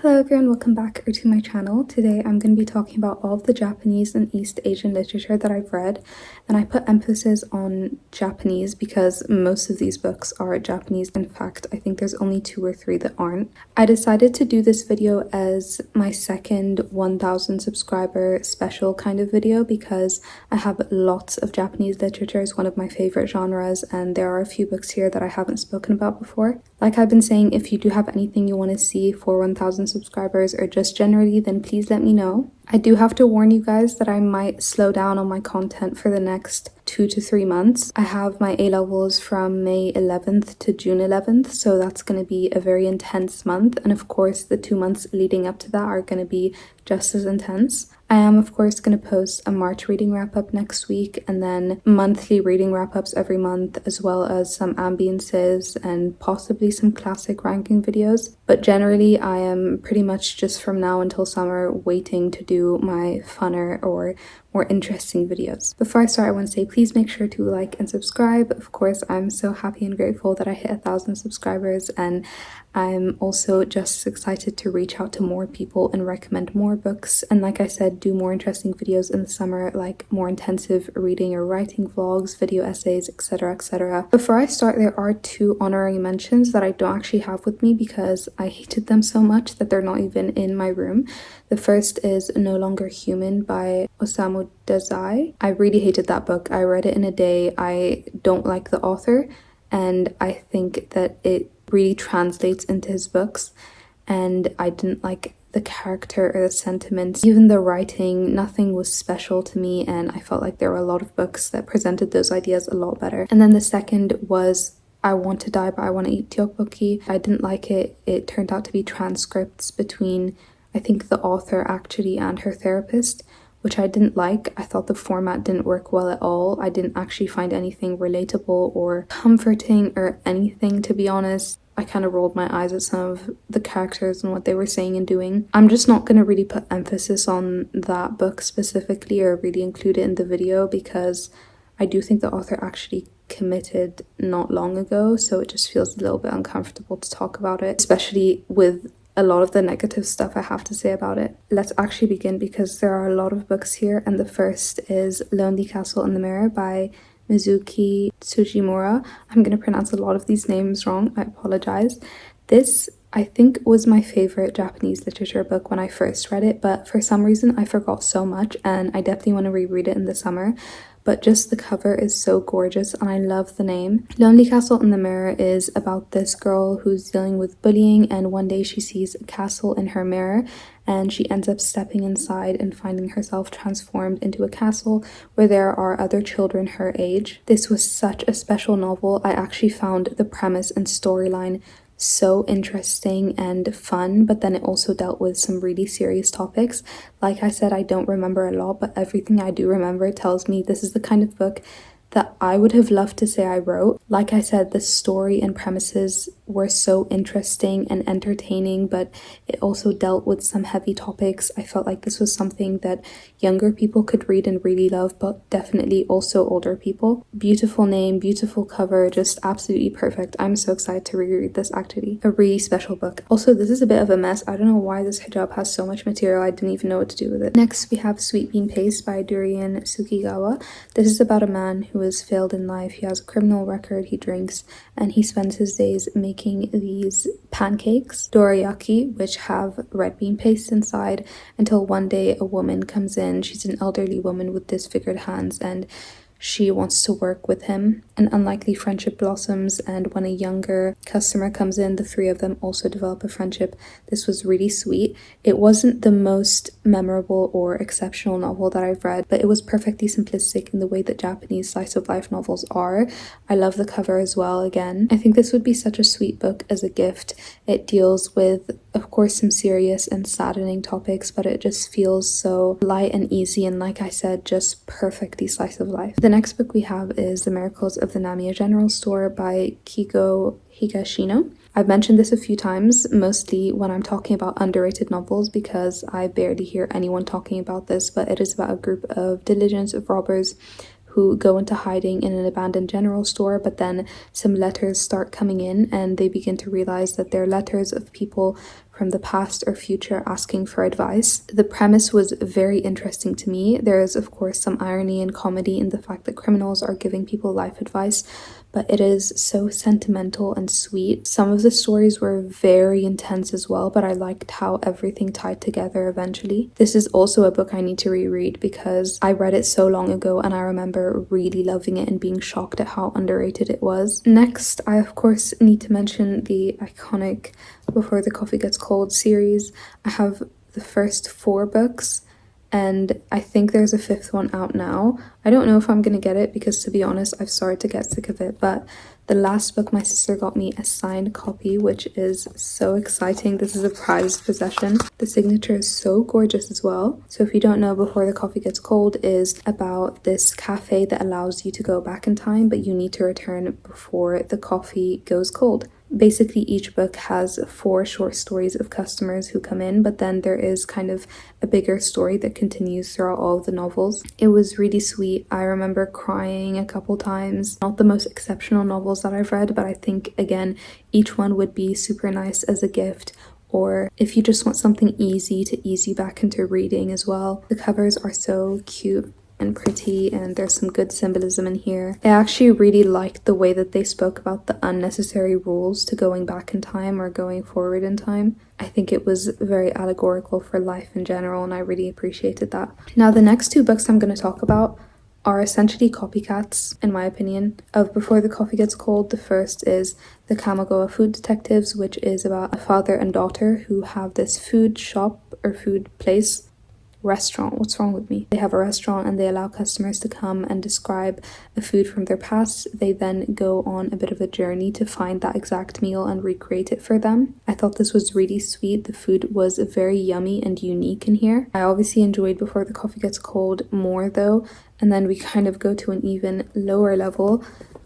Hello everyone, welcome back to my channel. Today I'm going to be talking about all of the Japanese and East Asian literature that I've read, and I put emphasis on Japanese because most of these books are Japanese. In fact, I think there's only 2 or 3 that aren't. I decided to do this video as my second 1000 subscriber special kind of video because I have lots of Japanese literature. It's one of my favorite genres, and there are a few books here that I haven't spoken about before. Like I've been saying, if you do have anything you want to see for 1000 subscribers or just generally, then please let me know. I do have to warn you guys that I might slow down on my content for the next 2 to 3 months. I have my A-levels from May 11th to June 11th, so that's going to be a very intense month, and of course the 2 months leading up to that are going to be just as intense. I am of course going to post a March reading wrap-up next week, and then monthly reading wrap-ups every month, as well as some ambiances and possibly some classic ranking videos. But generally I am pretty much just from now until summer waiting to do my funner or more interesting videos. Before I start, I want to say please make sure to like and subscribe. Of course, I'm so happy and grateful that I hit 1000 subscribers, and I'm also just as excited to reach out to more people and recommend more books, and like I said, do more interesting videos in the summer, like more intensive reading or writing vlogs, video essays, etc, etc. Before I start, there are 2 honorary mentions that I don't actually have with me because I hated them so much that they're not even in my room. The first is No Longer Human by Osamu Dazai. I really hated that book. I read it in a day. I don't like the author, and I think that it really translates into his books, and I didn't like the character or the sentiments. Even the writing, nothing was special to me, and I felt like there were a lot of books that presented those ideas a lot better. And then the second was I Want to Die by I Want to Eat Tteokbokki. I didn't like it. It turned out to be transcripts between, I think, the author actually and her therapist, which I didn't like. I thought the format didn't work well at all. I didn't actually find anything relatable or comforting or anything, to be honest. I kind of rolled my eyes at some of the characters and what they were saying and doing. I'm just not going to really put emphasis on that book specifically or really include it in the video because I do think the author actually committed not long ago, so it just feels a little bit uncomfortable to talk about it, especially with a lot of the negative stuff I have to say about it. Let's actually begin because there are a lot of books here, and the first is Lonely Castle in the Mirror by Mizuki Tsujimura. I'm going to pronounce a lot of these names wrong, I apologize. This, I think, was my favorite Japanese literature book when I first read it, but for some reason I forgot so much, and I definitely want to reread it in the summer. But just the cover is so gorgeous and I love the name. Lonely Castle in the Mirror is about this girl who's dealing with bullying, and one day she sees a castle in her mirror and she ends up stepping inside and finding herself transformed into a castle where there are other children her age. This was such a special novel. I actually found the premise and storyline so interesting and fun, but then it also dealt with some really serious topics. Like I said, I don't remember a lot, but everything I do remember tells me this is the kind of book that I would have loved to say I wrote. Like I said, the story and premises were so interesting and entertaining, but it also dealt with some heavy topics. I felt like this was something that younger people could read and really love, but definitely also older people. Beautiful name, beautiful cover, just absolutely perfect. I'm so excited to reread this actually. A really special book. Also, this is a bit of a mess. I don't know why this hijab has so much material. I didn't even know what to do with it. Next, we have Sweet Bean Paste by Durian Sukigawa. This is about a man who has failed in life. He has a criminal record, he drinks, and he spends his days making these pancakes, dorayaki, which have red bean paste inside, until one day a woman comes in. She's an elderly woman with disfigured hands, and she wants to work with him. An unlikely friendship blossoms, and when a younger customer comes in, the 3 of them also develop a friendship. This was really sweet. It wasn't the most memorable or exceptional novel that I've read, but it was perfectly simplistic in the way that Japanese slice of life novels are. I love the cover as well. Again, I think this would be such a sweet book as a gift. It deals with, of course, some serious and saddening topics, but it just feels so light and easy, and like I said, just perfectly slice of life. The next book we have is The Miracles of the Namiya General Store by Kigo Higashino. I've mentioned this a few times, mostly when I'm talking about underrated novels, because I barely hear anyone talking about this, but it is about a group of diligence of robbers who go into hiding in an abandoned general store, but then some letters start coming in and they begin to realize that they're letters of people from the past or future asking for advice. The premise was very interesting to me. There is, of course, some irony and comedy in the fact that criminals are giving people life advice, but it is so sentimental and sweet. Some of the stories were very intense as well, but I liked how everything tied together eventually. This is also a book I need to reread because I read it so long ago and I remember really loving it and being shocked at how underrated it was. Next, I of course need to mention the iconic Before the Coffee Gets Cold series. I have the first 4 books, and I think there's a 5th one out now. I don't know if I'm gonna get it because, to be honest, I've started to get sick of it, but the last book my sister got me a signed copy, which is so exciting. This is a prized possession. The signature is so gorgeous as well. So if you don't know, Before the Coffee Gets Cold is about this cafe that allows you to go back in time, but you need to return before the coffee goes cold. Basically, each book has 4 short stories of customers who come in, but then there is kind of a bigger story that continues throughout all of the novels. It was really sweet. I remember crying a couple times. Not the most exceptional novels that I've read, but I think, again, each one would be super nice as a gift, or if you just want something easy to ease you back into reading as well. The covers are so cute and pretty, and there's some good symbolism in here. I actually really liked the way that they spoke about the unnecessary rules to going back in time or going forward in time. I think it was very allegorical for life in general, and I really appreciated that. Now, the next 2 books I'm going to talk about are essentially copycats, in my opinion, of Before the Coffee Gets Cold. The first is The Kamigawa Food Detectives, which is about a father and daughter who have this food shop or food place. Restaurant, what's wrong with me? They have a restaurant and they allow customers to come and describe a food from their past. They then go on a bit of a journey to find that exact meal and recreate it for them. I thought this was really sweet. The food was very yummy and unique in here. I obviously enjoyed Before the Coffee Gets Cold more though, and then we kind of go to an even lower level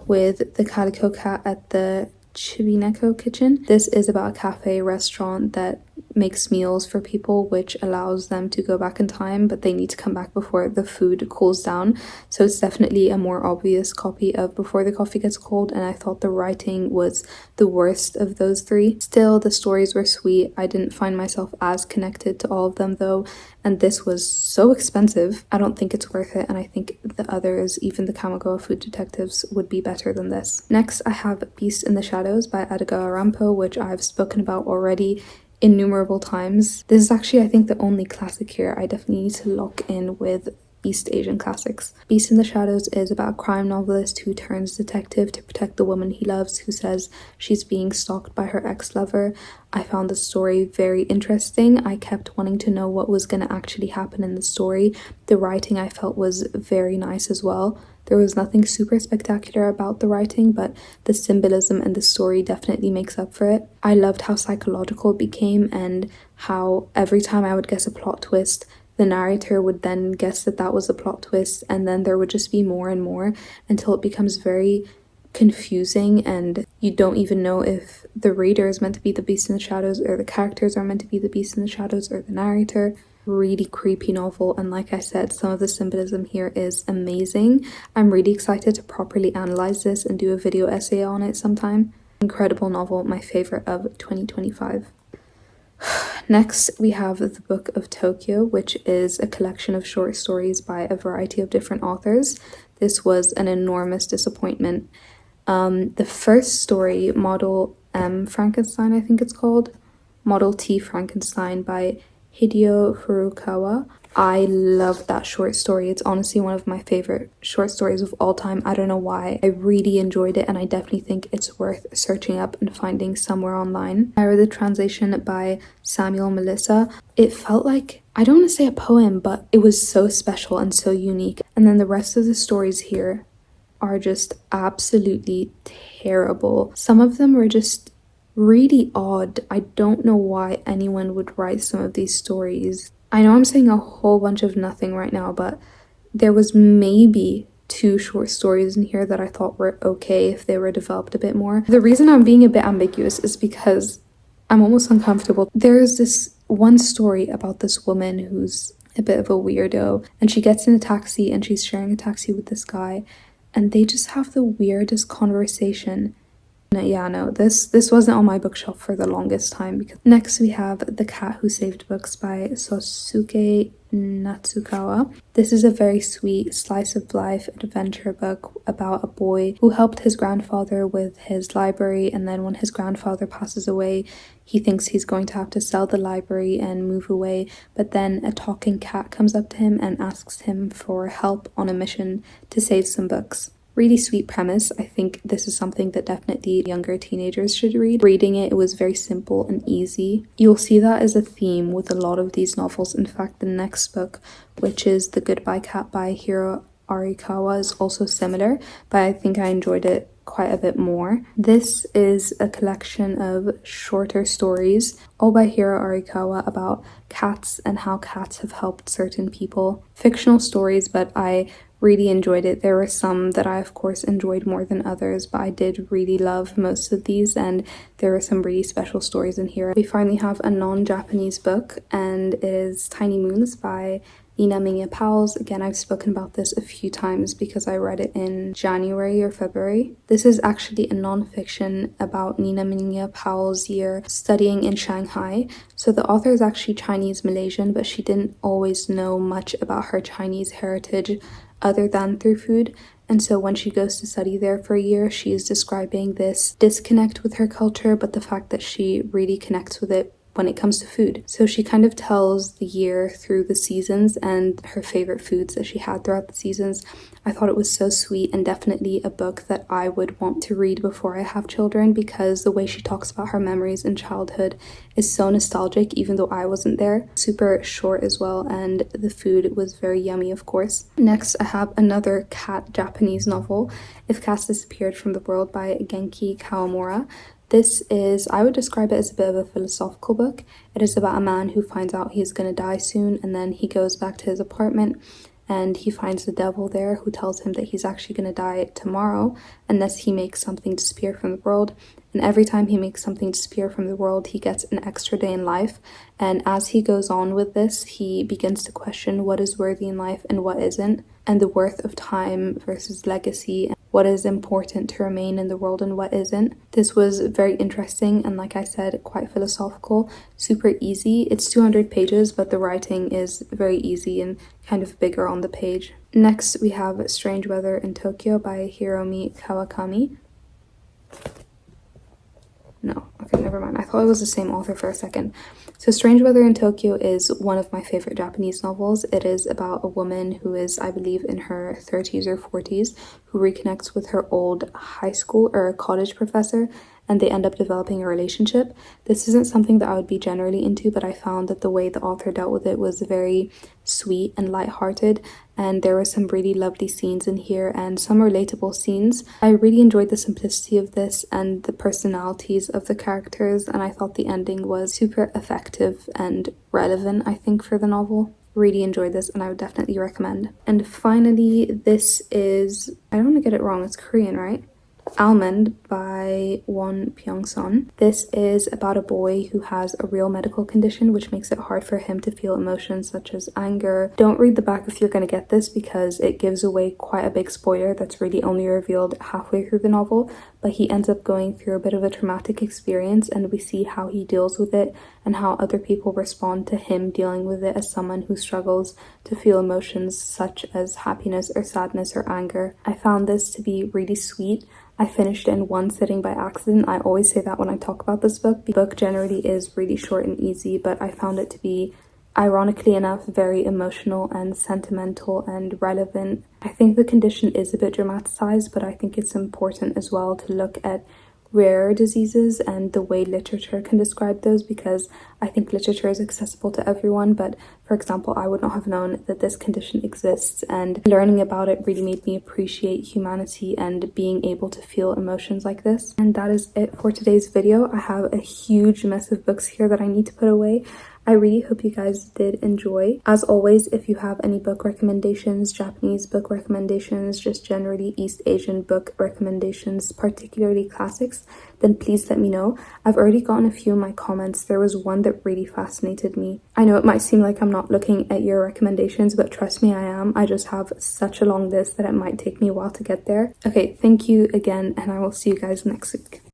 with The Calico Cat at the Chibineko Kitchen. This is about a cafe restaurant that makes meals for people, which allows them to go back in time, but they need to come back before the food cools down. So it's definitely a more obvious copy of Before the Coffee Gets Cold, and I thought the writing was the worst of those 3. Still, the stories were sweet. I didn't find myself as connected to all of them though, and this was so expensive. I don't think it's worth it, and I think the others, even the Kamigawa Food Detectives, would be better than this. Next, I have Beast in the Shadows by Edgar Allan Poe, which I've spoken about already innumerable times. This is actually, I think, the only classic here. I definitely need to lock in with East Asian classics. Beast in the Shadows is about a crime novelist who turns detective to protect the woman he loves, who says she's being stalked by her ex-lover. I found the story very interesting. I kept wanting to know what was going to actually happen in the story. The writing I felt was very nice as well. There was nothing super spectacular about the writing, but the symbolism and the story definitely makes up for it. I loved how psychological it became and how every time I would guess a plot twist, the narrator would then guess that that was a plot twist, and then there would just be more and more until it becomes very confusing and you don't even know if the reader is meant to be the beast in the shadows or the characters are meant to be the beast in the shadows or the narrator. Really creepy novel, and like I said, some of the symbolism here is amazing. I'm really excited to properly analyze this and do a video essay on it sometime. Incredible novel, my favorite of 2025. Next, we have The Book of Tokyo, which is a collection of short stories by a variety of different authors. This was an enormous disappointment. The first story, Model M Frankenstein, I think it's called, Model T Frankenstein by Hideo Furukawa. I love that short story. It's honestly one of my favorite short stories of all time. I don't know why. I really enjoyed it, and I definitely think it's worth searching up and finding somewhere online. I read the translation by Samuel Melissa. It felt like, I don't want to say a poem, but it was so special and so unique. And then the rest of the stories here are just absolutely terrible. Some of them were just really odd. I don't know why anyone would write some of these stories. I know I'm saying a whole bunch of nothing right now, but there was maybe 2 short stories in here that I thought were okay if they were developed a bit more. The reason I'm being a bit ambiguous is because I'm almost uncomfortable. There is this one story about this woman who's a bit of a weirdo, and she gets in a taxi and she's sharing a taxi with this guy, and they just have the weirdest conversation. Yeah, no, this wasn't on my bookshelf for the longest time. Because next we have The Cat Who Saved Books by Sosuke Natsukawa. This is a very sweet slice of life adventure book about a boy who helped his grandfather with his library, and then when his grandfather passes away, he thinks he's going to have to sell the library and move away, but then a talking cat comes up to him and asks him for help on a mission to save some books. Really sweet premise. I think this is something that definitely younger teenagers should read. Reading it, it was very simple and easy. You'll see that as a theme with a lot of these novels. In fact, the next book, which is The Goodbye Cat by Hiro Arikawa, is also similar, but I think I enjoyed it quite a bit more. This is a collection of shorter stories, all by Hiro Arikawa, about cats and how cats have helped certain people. Fictional stories, but I really enjoyed it. There were some that I of course enjoyed more than others, but I did really love most of these, and there were some really special stories in here. We finally have a non-Japanese book, and it is Tiny Moons by Namiya. Again, I've spoken about this a few times because I read it in January or February. This is actually a non-fiction about Namiya's year studying in Shanghai. So the author is actually Chinese Malaysian, but she didn't always know much about her Chinese heritage other than through food. And so when she goes to study there for a year, she is describing this disconnect with her culture, but the fact that she really connects with it when it comes to food. So she kind of tells the year through the seasons and her favorite foods that she had throughout the seasons. I thought it was so sweet, and definitely a book that I would want to read before I have children, because the way she talks about her memories in childhood is so nostalgic, even though I wasn't there. Super short as well, and the food was very yummy, of course. Next, I have another cat Japanese novel, If Cats Disappeared from the World by Genki Kawamura. This is, I would describe it as a bit of a philosophical book. It is about a man who finds out he's going to die soon, and then he goes back to his apartment and he finds the devil there who tells him that he's actually going to die tomorrow unless he makes something disappear from the world. And every time he makes something disappear from the world, he gets an extra day in life. And as he goes on with this, he begins to question what is worthy in life and what isn't, and the worth of time versus legacy, and what is important to remain in the world and what isn't. This was very interesting and, like I said, quite philosophical, super easy. It's 200 pages, but the writing is very easy and kind of bigger on the page. Next, we have Strange Weather in Tokyo by Hiromi Kawakami. No, okay, never mind. I thought it was the same author for a second. So Strange Weather in Tokyo is one of my favorite Japanese novels. It is about a woman who is, I believe, in her 30s or 40s, who reconnects with her old high school or college professor, and they end up developing a relationship. This isn't something that I would be generally into, but I found that the way the author dealt with it was very sweet and lighthearted, and there were some really lovely scenes in here and some relatable scenes. I really enjoyed the simplicity of this and the personalities of the characters, and I thought the ending was super effective and relevant, I think, for the novel. Really enjoyed this, and I would definitely recommend. And finally, this is, I don't want to get it wrong, it's Korean, right? Almond by Won Pyong-sun. This is about a boy who has a real medical condition which makes it hard for him to feel emotions such as anger. Don't read the back if you're going to get this, because it gives away quite a big spoiler that's really only revealed halfway through the novel, but he ends up going through a bit of a traumatic experience, and we see how he deals with it and how other people respond to him dealing with it as someone who struggles to feel emotions such as happiness or sadness or anger. I found this to be really sweet. I finished it in one sitting by accident. I always say that when I talk about this book. The book generally is really short and easy, but I found it to be, ironically enough, very emotional and sentimental and relevant. I think the condition is a bit dramatized, but I think it's important as well to look at rare diseases and the way literature can describe those, because I think literature is accessible to everyone, but for example, I would not have known that this condition exists, and learning about it really made me appreciate humanity and being able to feel emotions like this. And that is it for today's video. I have a huge mess of books here that I need to put away. I really hope you guys did enjoy. As always, if you have any book recommendations, Japanese book recommendations, just generally East Asian book recommendations, particularly classics, then please let me know. I've already gotten a few in my comments. There was one that really fascinated me. I know it might seem like I'm not looking at your recommendations, but trust me, I am. I just have such a long list that it might take me a while to get there. Okay, thank you again, and I will see you guys next week.